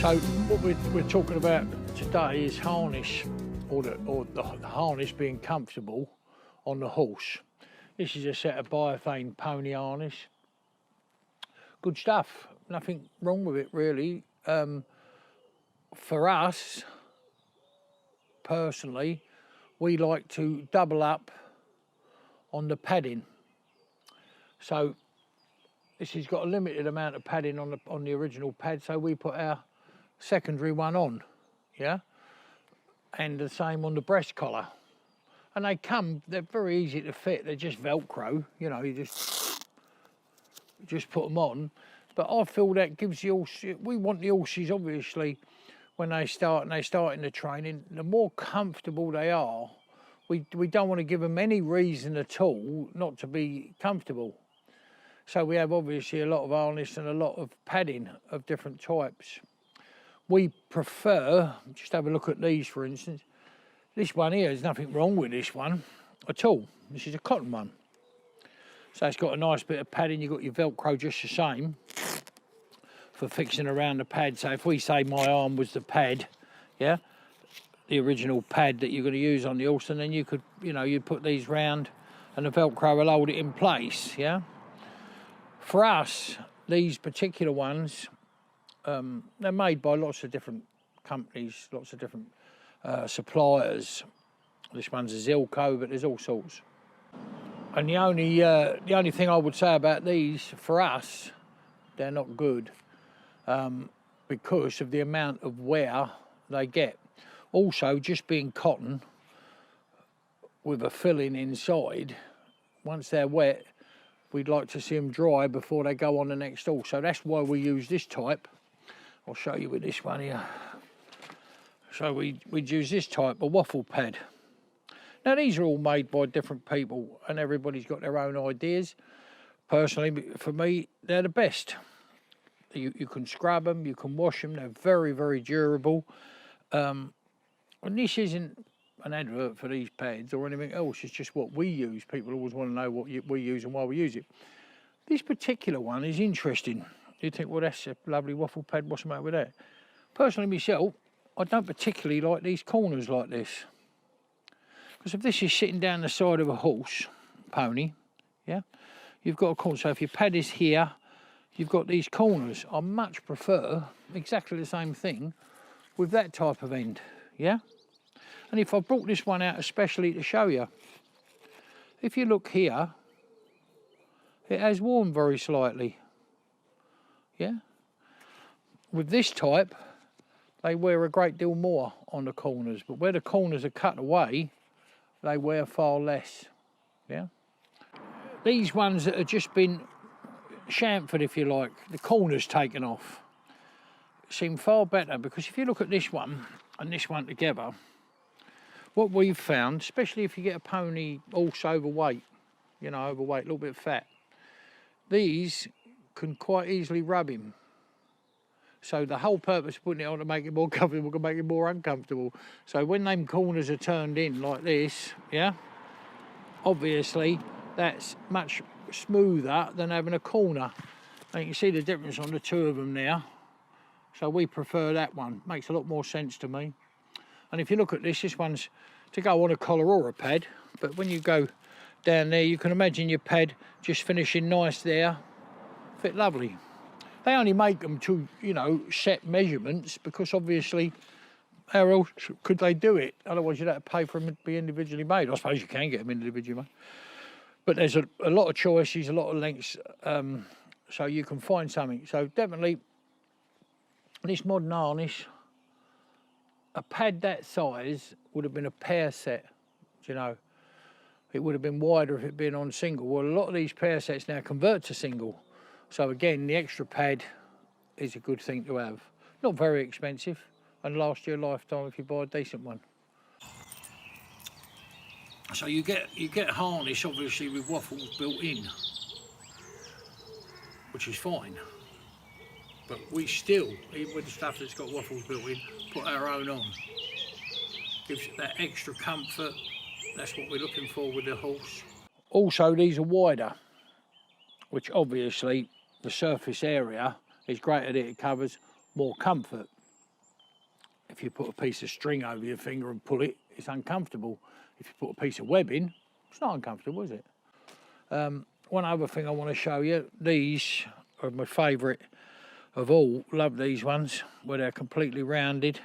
So what we're talking about today is harness, or the harness being comfortable on the horse. This is a set of biophane pony harness. Good stuff, nothing wrong with it really. For us, personally, we like to double up on the padding. So this has got a limited amount of padding on the original pad, so we put our secondary one on, yeah? And the same on the breast collar. And they're very easy to fit, they're just Velcro, you know, you just put them on. But I feel that gives the horse, we want the horses obviously, when they start in the training, the more comfortable they are, we don't want to give them any reason at all not to be comfortable. So we have obviously a lot of harness and a lot of padding of different types. We prefer, just have a look at these for instance. This one here, there's nothing wrong with this one at all. This is a cotton one. So it's got a nice bit of padding, you've got your Velcro just the same for fixing around the pad. So if we say my arm was the pad, yeah, the original pad that you're going to use on the horse, and then you could, you know, you put these round and the Velcro will hold it in place, yeah. For us, these particular ones, they're made by lots of different companies, lots of different suppliers. This one's a Zilco, but there's all sorts. And the only thing I would say about these, for us, they're not good because of the amount of wear they get. Also, just being cotton with a filling inside, once they're wet, we'd like to see them dry before they go on the next horse. So that's why we use this type. I'll show you with this one here. So we'd use this type, a Waffle pad. Now these are all made by different people and everybody's got their own ideas. Personally, for me, they're the best. You can scrub them, you can wash them, they're very, very durable. And this isn't an advert for these pads or anything else, it's just what we use. People always want to know what we use and why we use it. This particular one is interesting. You think, well, that's a lovely Waffle pad, what's the matter with that? Personally, myself, I don't particularly like these corners like this. Because if this is sitting down the side of a horse, pony, yeah, you've got a corner. So if your pad is here, you've got these corners. I much prefer exactly the same thing with that type of end, yeah? And if I brought this one out especially to show you, if you look here, it has worn very slightly. Yeah, with this type, they wear a great deal more on the corners, but where the corners are cut away, they wear far less. Yeah, these ones that have just been chamfered, if you like, the corners taken off, seem far better because if you look at this one and this one together, what we've found, especially if you get a pony also overweight, you know, overweight, a little bit fat, these can quite easily rub him. So the whole purpose of putting it on to make it more comfortable can make it more uncomfortable. So when them corners are turned in like this, yeah, obviously that's much smoother than having a corner. And you can see the difference on the two of them now. So we prefer that one, makes a lot more sense to me. And if you look at this one's to go on a collar or a pad, but when you go down there, you can imagine your pad just finishing nice there, fit lovely. They only make them to, you know, set measurements because obviously how else could they do it? Otherwise you'd have to pay for them to be individually made. I suppose you can get them individually made. But there's a lot of choices, a lot of lengths, so you can find something. So definitely, this modern harness, a pad that size would have been a pair set, you know. It would have been wider if it had been on single. Well, a lot of these pair sets now convert to single. So again, the extra pad is a good thing to have. Not very expensive and last your lifetime if you buy a decent one. So you get harness obviously with waffles built in, which is fine. But we still, even with the stuff that's got waffles built in, put our own on. Gives it that extra comfort. That's what we're looking for with the horse. Also, these are wider, which obviously the surface area is greater that it covers, more comfort. if you put a piece of string over your finger and pull it, it's uncomfortable. If you put a piece of webbing, it's not uncomfortable, is it? One other thing I want to show you, these are my favourite of all. Love these ones where they're completely rounded.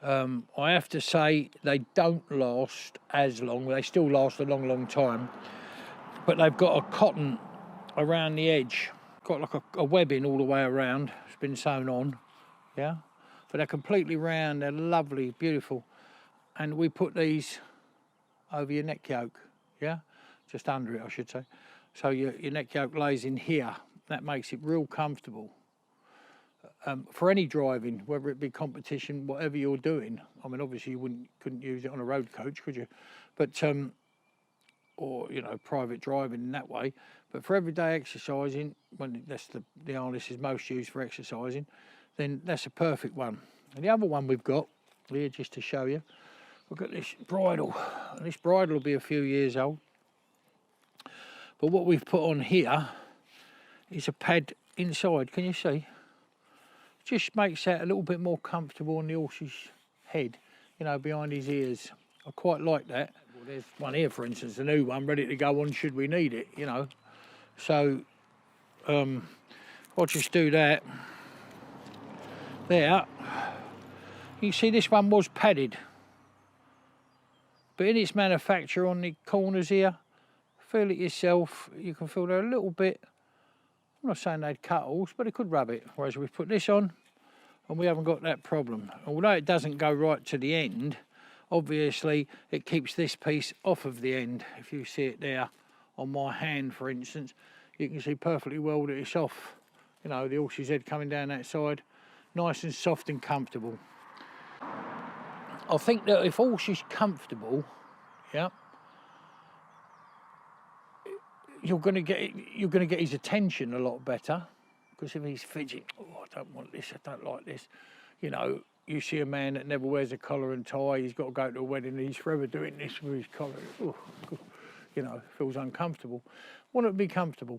I have to say they don't last as long. They still last a long time, but they've got a cotton around the edge, got like a webbing all the way around. It's been sewn on, yeah, but they're completely round. They're lovely, beautiful, and we put these over your neck yoke, yeah, just under it, I should say. So your neck yoke lays in here. That makes it real comfortable for any driving, whether it be competition, whatever you're doing. I mean, obviously you couldn't use it on a road coach, could you? But or you know, private driving in that way. But for everyday exercising, when that's the harness is most used for exercising, then that's a perfect one. And the other one we've got here, just to show you, we've got this Bridle. And this Bridle will be a few years old. But what we've put on here is a pad inside. Can you see? Just makes that a little bit more comfortable on the horse's head, you know, behind his ears. I quite like that. Well, there's one here, for instance, a new one, ready to go on should we need it, you know. So I'll just do that. There. You see this one was padded. But in its manufacture on the corners here, feel it yourself, you can feel they're a little bit, I'm not saying they'd cut holes, but it could rub it. Whereas we've put this on and we haven't got that problem. Although it doesn't go right to the end, obviously it keeps this piece off of the end. If you see it there on my hand, for instance, you can see perfectly well that it's off. You know, the horse's head coming down that side, nice and soft and comfortable. I think that if horse is comfortable, yeah, you're going to get his attention a lot better, because if he's fidgeting, oh, I don't want this, I don't like this, you know, you see a man that never wears a collar and tie, he's got to go to a wedding and he's forever doing this with his collar, oh, you know, feels uncomfortable. Want it to be comfortable,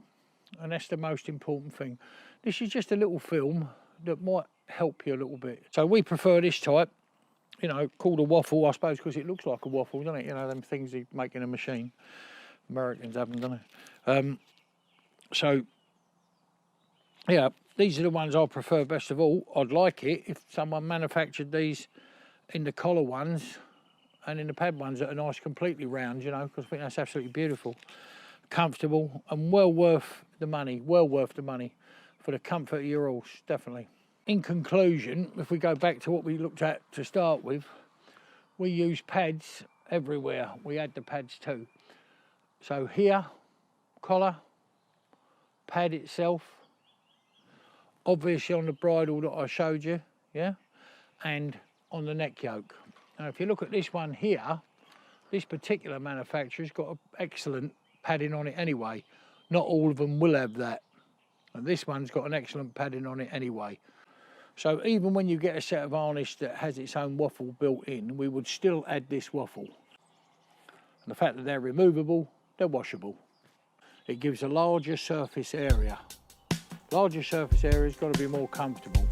and that's the most important thing. This is just a little film that might help you a little bit. So we prefer this type, you know, called a waffle, I suppose, because it looks like a waffle, doesn't it? You know, them things they make in a machine. Americans have them, don't they? So, yeah, these are the ones I prefer best of all. I'd like it if someone manufactured these in the collar ones and in the pad ones that are nice, completely round, you know, because I think that's absolutely beautiful, comfortable, and well worth the money for the comfort of your horse, definitely. In conclusion, if we go back to what we looked at to start with, we use pads everywhere. We add the pads too. So here, collar, pad itself, obviously on the bridle that I showed you, yeah, and on the neck yoke. Now if you look at this one here, this particular manufacturer's got an excellent padding on it anyway. Not all of them will have that. And this one's got an excellent padding on it anyway. So even when you get a set of harness that has its own waffle built in, we would still add this waffle. And the fact that they're removable, they're washable. It gives a larger surface area. Larger surface area's got to be more comfortable.